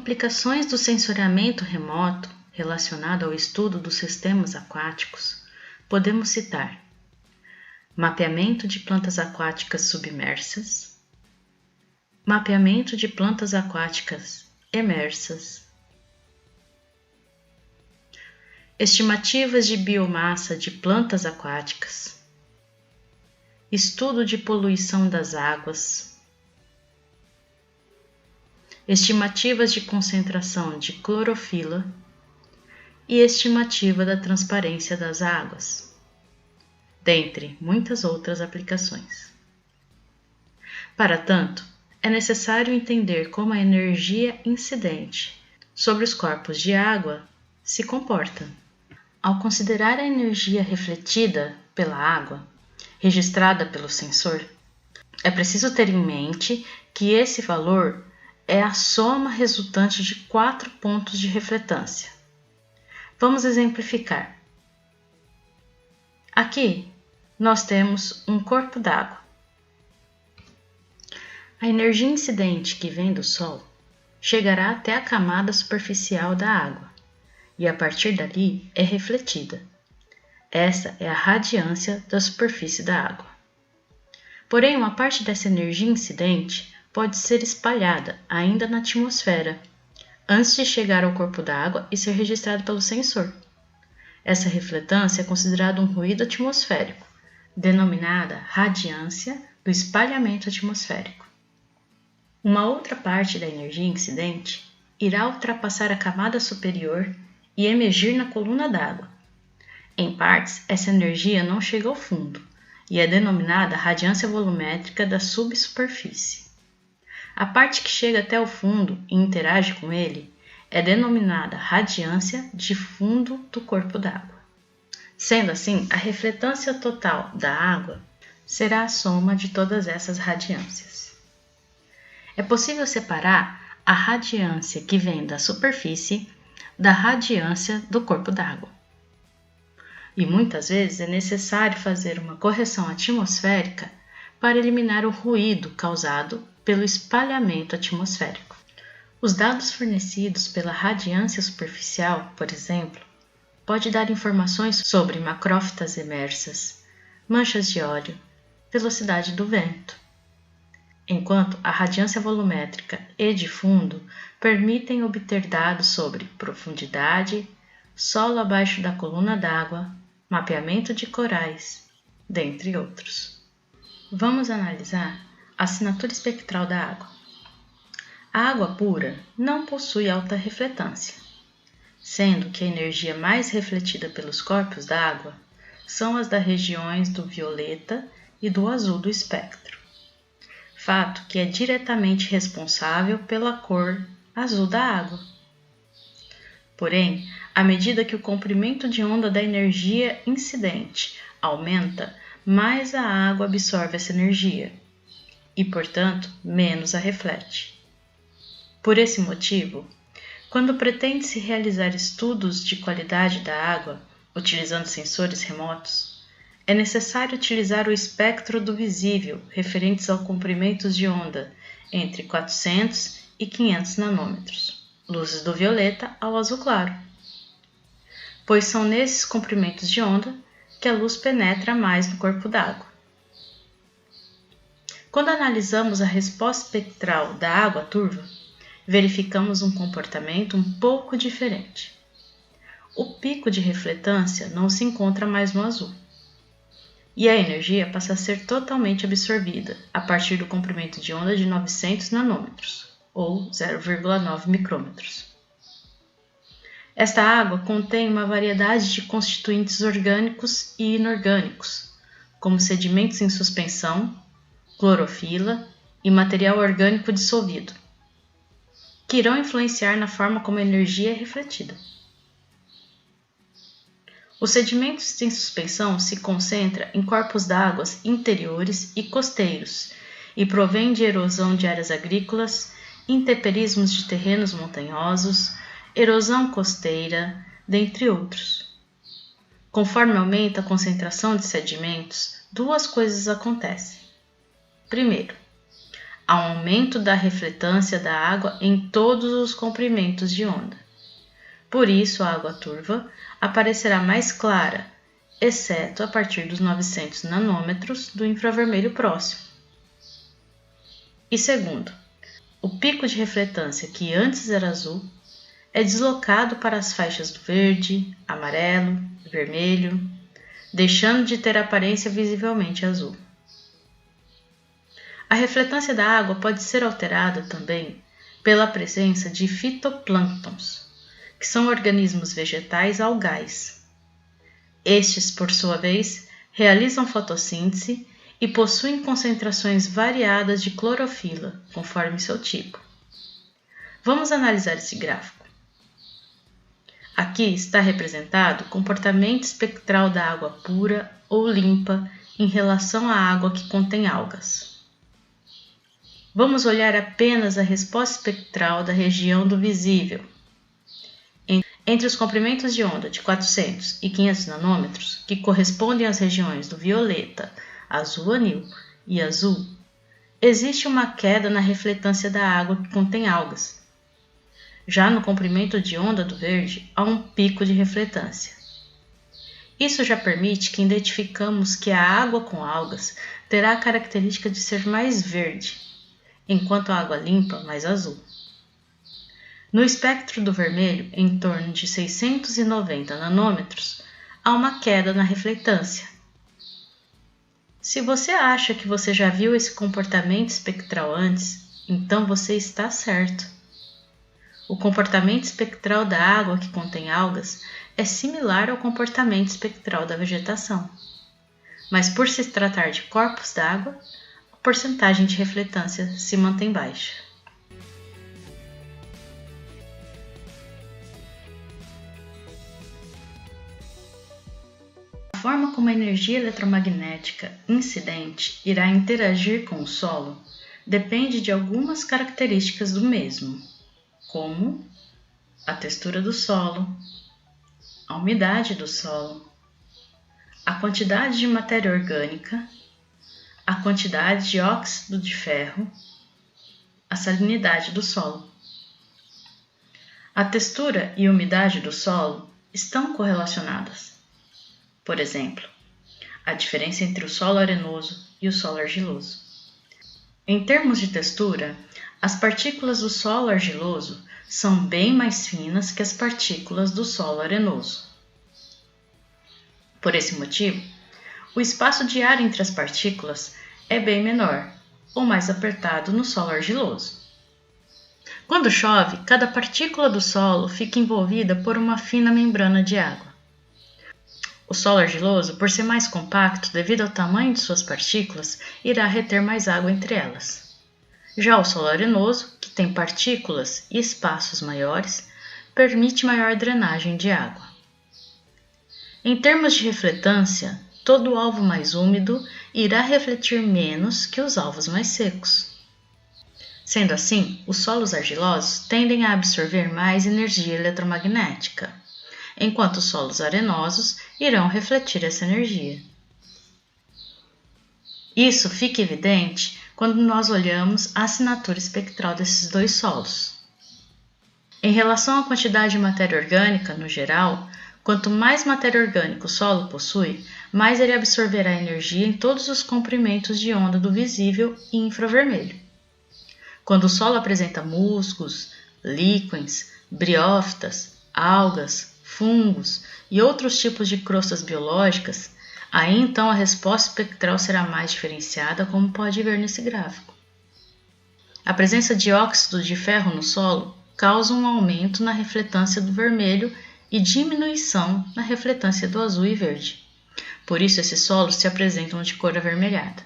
aplicações do sensoriamento remoto relacionado ao estudo dos sistemas aquáticos, podemos citar mapeamento de plantas aquáticas submersas, mapeamento de plantas aquáticas emersas, estimativas de biomassa de plantas aquáticas, estudo de poluição das águas, estimativas de concentração de clorofila e estimativa da transparência das águas, dentre muitas outras aplicações. Para tanto, é necessário entender como a energia incidente sobre os corpos de água se comporta. Ao considerar a energia refletida pela água, registrada pelo sensor, é preciso ter em mente que esse valor é a soma resultante de 4 pontos de refletância. Vamos exemplificar. Aqui, nós temos um corpo d'água. A energia incidente que vem do Sol chegará até a camada superficial da água e, a partir dali, é refletida. Essa é a radiância da superfície da água. Porém, uma parte dessa energia incidente pode ser espalhada ainda na atmosfera, antes de chegar ao corpo d'água e ser registrado pelo sensor. Essa refletância é considerada um ruído atmosférico, denominada radiância do espalhamento atmosférico. Uma outra parte da energia incidente irá ultrapassar a camada superior e emergir na coluna d'água. Em partes, essa energia não chega ao fundo e é denominada radiância volumétrica da subsuperfície. A parte que chega até o fundo e interage com ele é denominada radiância de fundo do corpo d'água. Sendo assim, a refletância total da água será a soma de todas essas radiâncias. É possível separar a radiância que vem da superfície da radiância do corpo d'água. E muitas vezes é necessário fazer uma correção atmosférica para eliminar o ruído causado pelo espalhamento atmosférico. Os dados fornecidos pela radiância superficial, por exemplo, pode dar informações sobre macrófitas emersas, manchas de óleo, velocidade do vento, enquanto a radiância volumétrica e de fundo permitem obter dados sobre profundidade, solo abaixo da coluna d'água, mapeamento de corais, dentre outros. Vamos analisar a assinatura espectral da água. A água pura não possui alta refletância, sendo que a energia mais refletida pelos corpos d'água são as das regiões do violeta e do azul do espectro, fato que é diretamente responsável pela cor azul da água. Porém, à medida que o comprimento de onda da energia incidente aumenta, mais a água absorve essa energia e, portanto, menos a reflete. Por esse motivo, quando pretende-se realizar estudos de qualidade da água utilizando sensores remotos, é necessário utilizar o espectro do visível referentes ao comprimentos de onda entre 400 e 500 nanômetros, luzes do violeta ao azul claro, pois são nesses comprimentos de onda que a luz penetra mais no corpo d'água. Quando analisamos a resposta espectral da água turva, verificamos um comportamento um pouco diferente. O pico de refletância não se encontra mais no azul, e a energia passa a ser totalmente absorvida a partir do comprimento de onda de 900 nanômetros, ou 0,9 micrômetros. Esta água contém uma variedade de constituintes orgânicos e inorgânicos, como sedimentos em suspensão, clorofila e material orgânico dissolvido, que irão influenciar na forma como a energia é refletida. Os sedimentos em suspensão se concentram em corpos d'água interiores e costeiros e provêm de erosão de áreas agrícolas, intemperismos de terrenos montanhosos, erosão costeira, dentre outros. Conforme aumenta a concentração de sedimentos, duas coisas acontecem. Primeiro, há um aumento da refletância da água em todos os comprimentos de onda. Por isso, a água turva aparecerá mais clara, exceto a partir dos 900 nanômetros do infravermelho próximo. E segundo, o pico de refletância, que antes era azul, é deslocado para as faixas do verde, amarelo e vermelho, deixando de ter aparência visivelmente azul. A refletância da água pode ser alterada também pela presença de fitoplânctons, que são organismos vegetais algais. Estes, por sua vez, realizam fotossíntese e possuem concentrações variadas de clorofila, conforme seu tipo. Vamos analisar esse gráfico. Aqui está representado o comportamento espectral da água pura ou limpa em relação à água que contém algas. Vamos olhar apenas a resposta espectral da região do visível. Entre os comprimentos de onda de 400 e 500 nanômetros, que correspondem às regiões do violeta, azul anil e azul, existe uma queda na refletância da água que contém algas. Já no comprimento de onda do verde, há um pico de refletância. Isso já permite que identificamos que a água com algas terá a característica de ser mais verde, enquanto a água limpa mais azul. No espectro do vermelho, em torno de 690 nanômetros, há uma queda na refletância. Se você acha que você já viu esse comportamento espectral antes, então você está certo. O comportamento espectral da água que contém algas é similar ao comportamento espectral da vegetação, mas por se tratar de corpos d'água, a porcentagem de refletância se mantém baixa. A forma como a energia eletromagnética incidente irá interagir com o solo depende de algumas características do mesmo, como a textura do solo, a umidade do solo, a quantidade de matéria orgânica, a quantidade de óxido de ferro, a salinidade do solo. A textura e umidade do solo estão correlacionadas. Por exemplo, a diferença entre o solo arenoso e o solo argiloso. Em termos de textura, as partículas do solo argiloso são bem mais finas que as partículas do solo arenoso. Por esse motivo, o espaço de ar entre as partículas é bem menor ou mais apertado no solo argiloso. Quando chove, cada partícula do solo fica envolvida por uma fina membrana de água. O solo argiloso, por ser mais compacto devido ao tamanho de suas partículas, irá reter mais água entre elas. Já o solo arenoso, que tem partículas e espaços maiores, permite maior drenagem de água. Em termos de refletância, todo alvo mais úmido irá refletir menos que os alvos mais secos. Sendo assim, os solos argilosos tendem a absorver mais energia eletromagnética, enquanto os solos arenosos irão refletir essa energia. Isso fica evidente quando nós olhamos a assinatura espectral desses dois solos. Em relação à quantidade de matéria orgânica, no geral, quanto mais matéria orgânica o solo possui, mais ele absorverá energia em todos os comprimentos de onda do visível e infravermelho. Quando o solo apresenta musgos, líquens, briófitas, algas, fungos e outros tipos de crostas biológicas, aí então a resposta espectral será mais diferenciada, como pode ver nesse gráfico. A presença de óxido de ferro no solo causa um aumento na refletância do vermelho e diminuição na refletância do azul e verde. Por isso, esses solos se apresentam de cor avermelhada.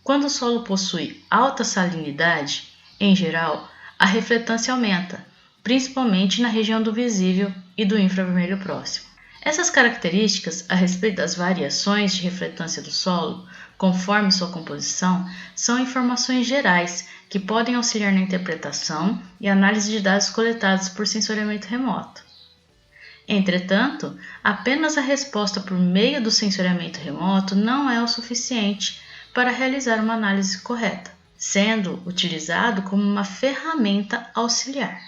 Quando o solo possui alta salinidade, em geral, a refletância aumenta, principalmente na região do visível e do infravermelho próximo. Essas características a respeito das variações de refletância do solo, conforme sua composição, são informações gerais que podem auxiliar na interpretação e análise de dados coletados por sensoriamento remoto. Entretanto, apenas a resposta por meio do sensoriamento remoto não é o suficiente para realizar uma análise correta. sendo utilizado como uma ferramenta auxiliar.